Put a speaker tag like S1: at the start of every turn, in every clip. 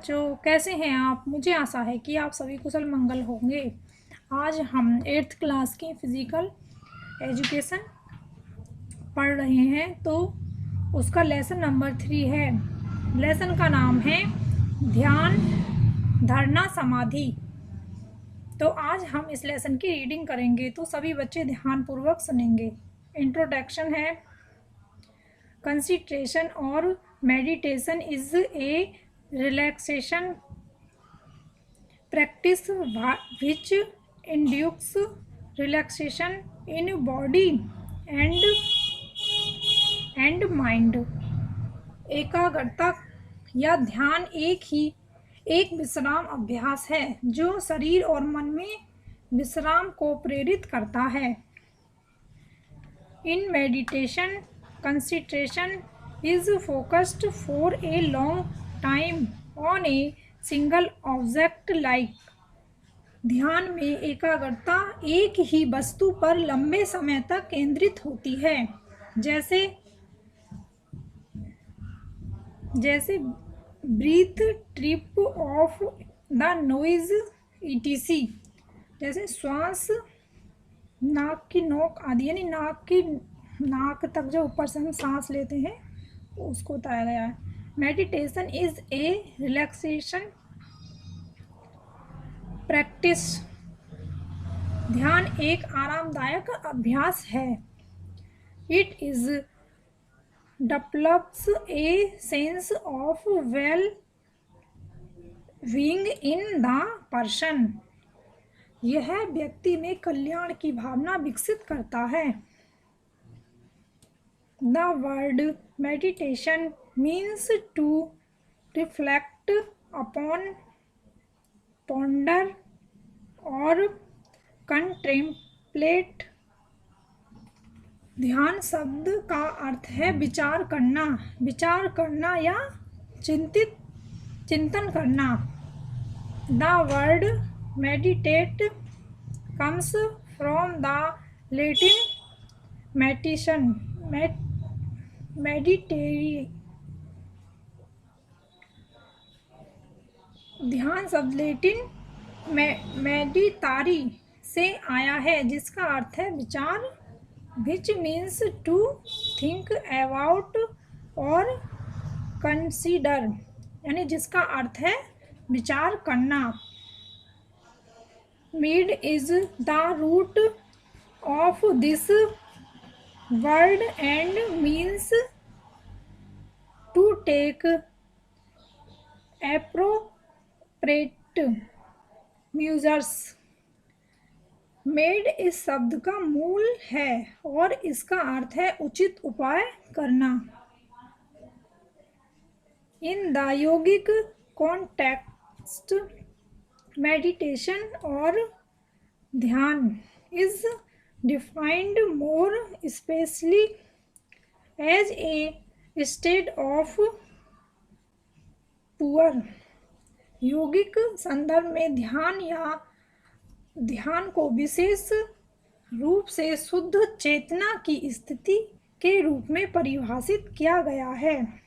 S1: बच्चों, कैसे हैं आप। मुझे आशा है कि आप सभी कुशल मंगल होंगे। आज हम 8th क्लास की फिज़िकल एजुकेशन पढ़ रहे हैं, तो उसका लेसन नंबर 3 है। लेसन का नाम है ध्यान, धारणा, समाधि। तो आज हम इस लेसन की रीडिंग करेंगे, तो सभी बच्चे ध्यानपूर्वक सुनेंगे। इंट्रोडक्शन है। कंसंट्रेशन और meditation is a relaxation practice which induces relaxation in body and mind। एकाग्रता या ध्यान एक विश्राम अभ्यास है जो शरीर और मन में विश्राम को प्रेरित करता है। In meditation concentration is focused for a long time on a single object like। ध्यान में एकाग्रता एक ही वस्तु पर लंबे समय तक केंद्रित होती है, जैसे breath trip of the noise etc। जैसे श्वास, नाक की नोक आदि, यानी नाक तक जो ऊपर से हम सांस लेते हैं उसको बताया गया है। Meditation is a relaxation practice. ध्यान एक आरामदायक अभ्यास है। It is develops a sense of well being in the person. यह व्यक्ति में कल्याण की भावना विकसित करता है। The word meditation means to reflect upon, ponder or contemplate। ध्यान शब्द का अर्थ है विचार करना या चिंतन करना। The word meditate comes from the Latin मेडिटेरी। ध्यान शब्द लेटिन मेडितारी से आया है, जिसका अर्थ है विचार, which means to think about और कंसीडर, यानी जिसका अर्थ है विचार करना। Med is the root of this word and means to take appropriate measures. Med इस शब्द का मूल है और इसका अर्थ है उचित उपाय करना। In the yogic context meditation और ध्यान is defined more especially as a state of poor. यौगिक संदर्भ में ध्यान को विशेष रूप से शुद्ध चेतना की स्थिति के रूप में परिभाषित किया गया है।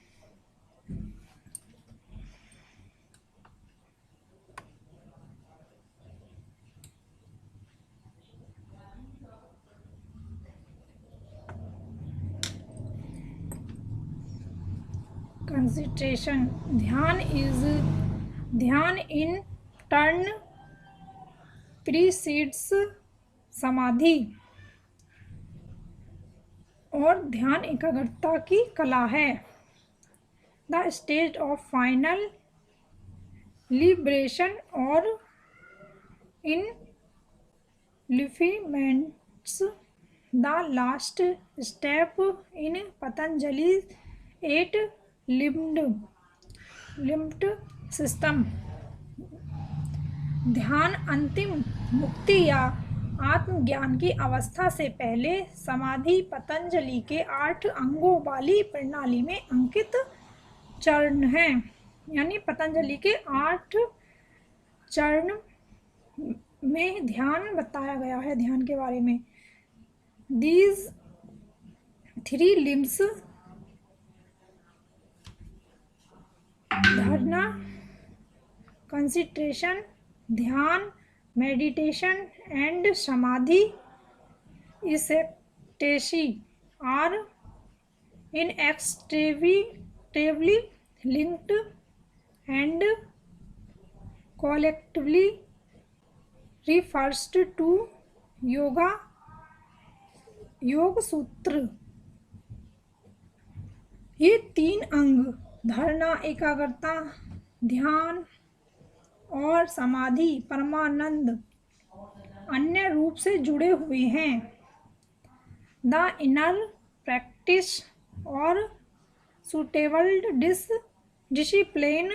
S1: कंसंट्रेशन। ध्यान इन टर्न प्रीसीड्स समाधि, और ध्यान एकाग्रता की कला है। The stage of final liberation और इन लिफिमेंट्स, the last step in Patanjali 8 limbed system. ध्यान अंतिम मुक्ति या आत्मज्ञान की अवस्था से पहले समाधि पतंजलि के 8 अंगों वाली प्रणाली में अंकित चरण है, यानी पतंजलि के 8 चरण में ध्यान बताया गया है। ध्यान के बारे में these 3 limbs dharana, concentration, dhyana, meditation and samadhi ecstasy are inextricably linked and collectively refers to योग सूत्र। ये 3 अंग धारणा, एकाग्रता, ध्यान और समाधि परमानंद अन्य रूप से जुड़े हुए हैं। द इनर प्रैक्टिस और suitable discipline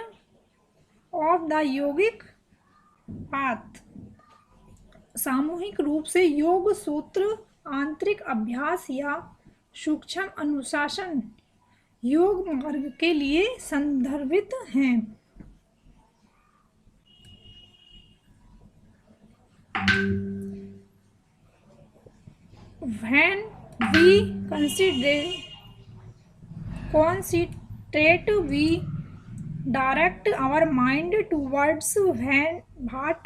S1: of the yogic path। सामूहिक रूप से योग सूत्र आंतरिक अभ्यास या सूक्ष्म अनुशासन योग मार्ग के लिए संदर्भित हैं। When we concentrate, we direct our mind towards what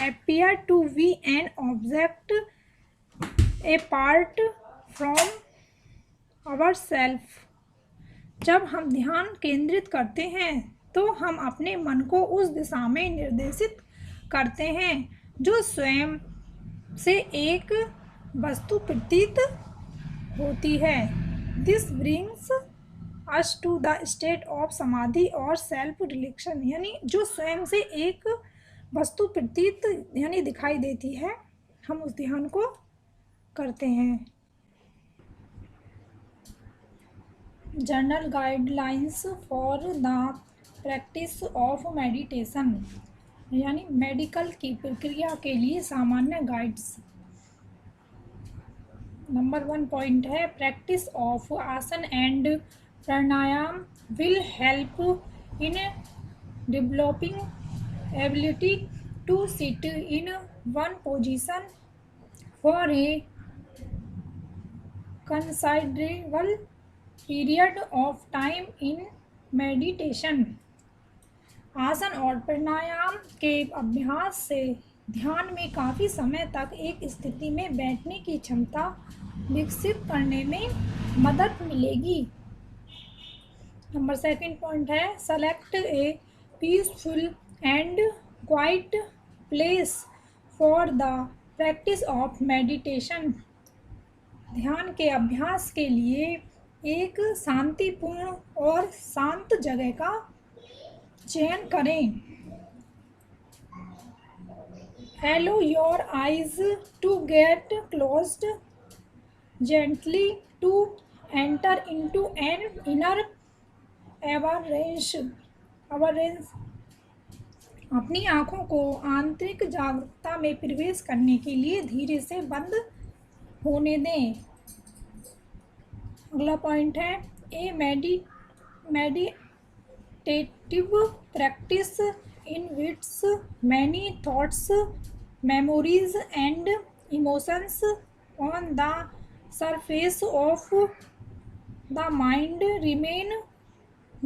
S1: appear to be an object apart from ourselves। जब हम ध्यान केंद्रित करते हैं तो हम अपने मन को उस दिशा में निर्देशित करते हैं जो स्वयं से एक वस्तु प्रतीत होती है। This brings us to the state of samadhi और सेल्फ रिलेक्शन, यानी जो स्वयं से एक वस्तु प्रतीत यानी दिखाई देती है, हम उस ध्यान को करते हैं। General guidelines for the practice of meditation, यानी मेडिकल की प्रक्रिया के लिए सामान्य गाइड्स। नंबर 1 पॉइंट है practice of asana and pranayama will help in developing ability to sit in one position for a considerable period of time in meditation. Asana और प्राणायाम के अभ्यास से ध्यान में काफ़ी समय तक एक स्थिति में बैठने की क्षमता विकसित करने में मदद मिलेगी। नंबर 2 पॉइंट है select A peaceful and quite place for the practice of meditation. ध्यान के अभ्यास के लिए एक शांतिपूर्ण और शांत जगह का चयन करें। Allow your eyes to get closed gently to enter into an inner awareness। अपनी आँखों को आंतरिक जागरूकता में प्रवेश करने के लिए धीरे से बंद होने दें। अगला पॉइंट है ए meditative practice in which many thoughts, memories and emotions on the surface of the mind remain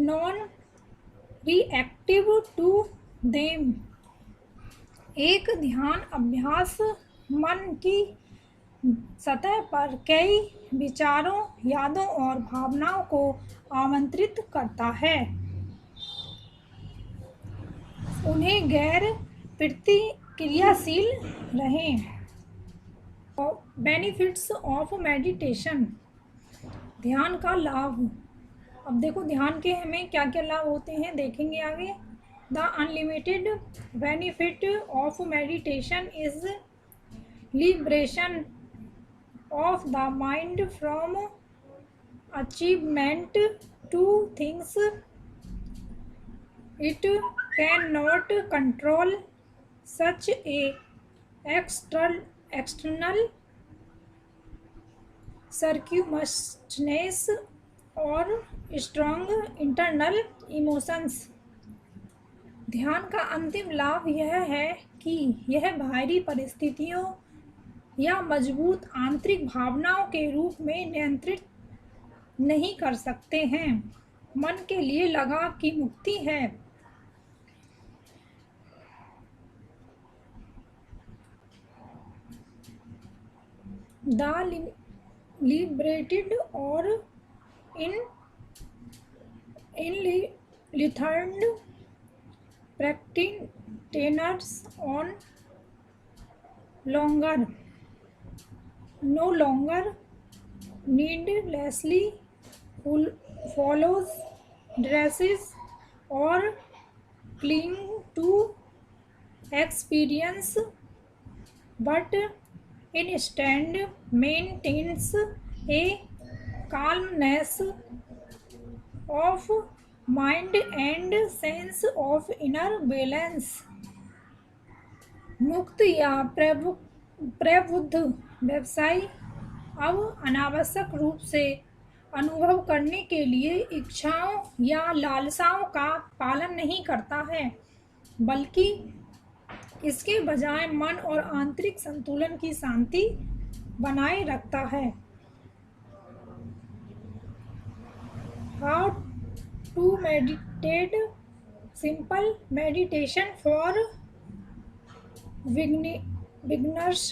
S1: non-reactive to them। एक ध्यान अभ्यास मन की सतह पर कई विचारों, यादों और भावनाओं को आमंत्रित करता है, उन्हें गैर प्रतिक्रियाशील रहें। बेनिफिट्स ऑफ मेडिटेशन, ध्यान का लाभ। अब देखो ध्यान के हमें क्या क्या लाभ होते हैं, देखेंगे आगे। The unlimited benefit of meditation is liberation of the mind from achievement to things it cannot control, such a external circumstances और strong internal emotions। ध्यान का अंतिम लाभ यह है कि यह बाहरी परिस्थितियों या मजबूत आंतरिक भावनाओं के रूप में नियंत्रित नहीं कर सकते हैं। मन के लिए लगाव की मुक्ति है। The liberated or enlightened practitioners no longer needlessly follows dresses or cling to experience, but instead maintains a calmness of mind and sense of inner balance. मुक्त या प्रबुद्ध व्यवसायी अब अनावश्यक रूप से अनुभव करने के लिए इच्छाओं या लालसाओं का पालन नहीं करता है, बल्कि इसके बजाय मन और आंतरिक संतुलन की शांति बनाए रखता है। How to meditate, simple meditation for beginners.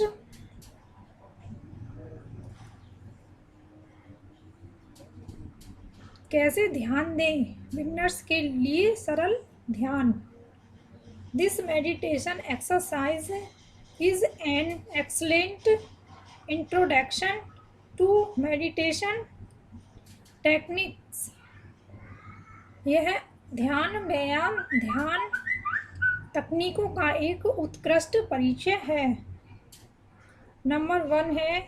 S1: कैसे ध्यान दें? बिगनर्स के लिए सरल ध्यान। This meditation exercise is an excellent introduction to meditation techniques. यह ध्यान तकनीकों का एक उत्कृष्ट परिचय है। नंबर 1 है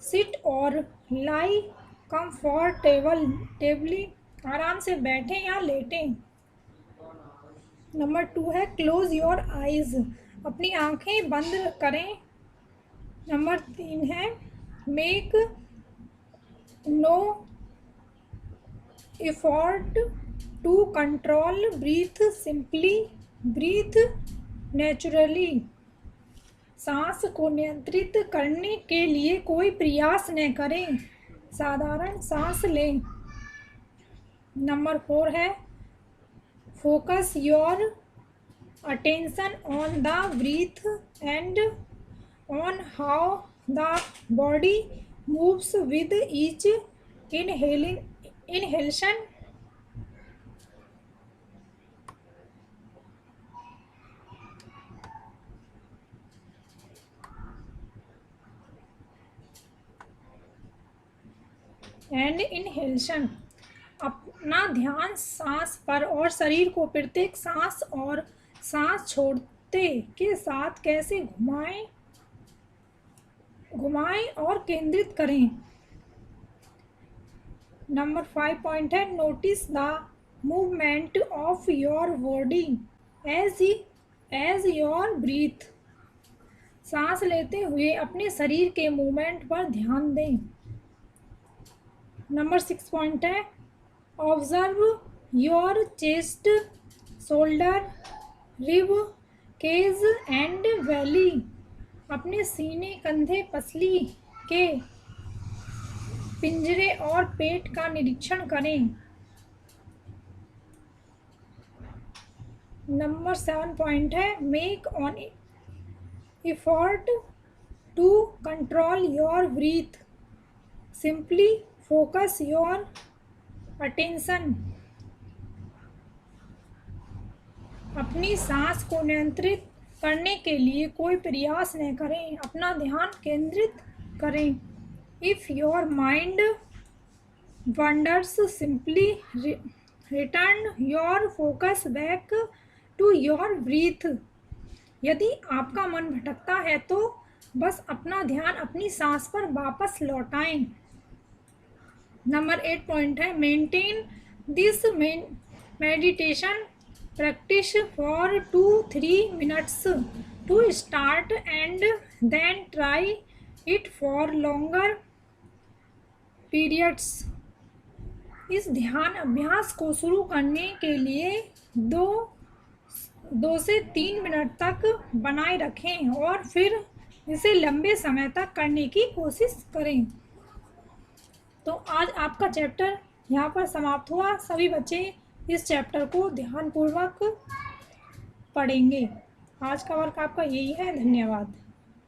S1: सिट और लाई कंफर्टेबली, आराम से बैठें या लेटें। नंबर 2 है क्लोज योर आइज, अपनी आंखें बंद करें। नंबर 3 है make no effort to control breath, simply breath naturally. सांस को नियंत्रित करने के लिए कोई प्रयास न करें, साधारण सांस लें। नंबर 4 है focus your attention on the breath and on how the body moves with each inhalation. And inhalation. अपना ध्यान सांस पर और शरीर को प्रत्येक सांस और सांस छोड़ते के साथ कैसे घुमाएं और केंद्रित करें। नंबर 5 पॉइंट है notice the movement of your body as your breath. सांस लेते हुए अपने शरीर के मूवमेंट पर ध्यान दें। नंबर 6 पॉइंट है observe your chest, shoulder, rib cage and belly. अपने सीने, कंधे, पसली के पिंजरे और पेट का निरीक्षण करें। नंबर 7 पॉइंट है make on effort to control your breath, simply focus your attention. अपनी सांस को नियंत्रित करने के लिए कोई प्रयास न करें, अपना ध्यान केंद्रित करें। If your mind wanders, simply return your focus back to your breath. यदि आपका मन भटकता है तो बस अपना ध्यान अपनी सांस पर वापस लौटाएं। नंबर 8 पॉइंट है maintain this meditation practice for 2-3 minutes to start and then try it for longer periods. इस ध्यान अभ्यास को शुरू करने के लिए 2 से 3 मिनट तक बनाए रखें और फिर इसे लंबे समय तक करने की कोशिश करें। तो आज आपका चैप्टर यहाँ पर समाप्त हुआ। सभी बच्चे इस चैप्टर को ध्यानपूर्वक पढ़ेंगे। आज का वर्क आपका यही है। धन्यवाद।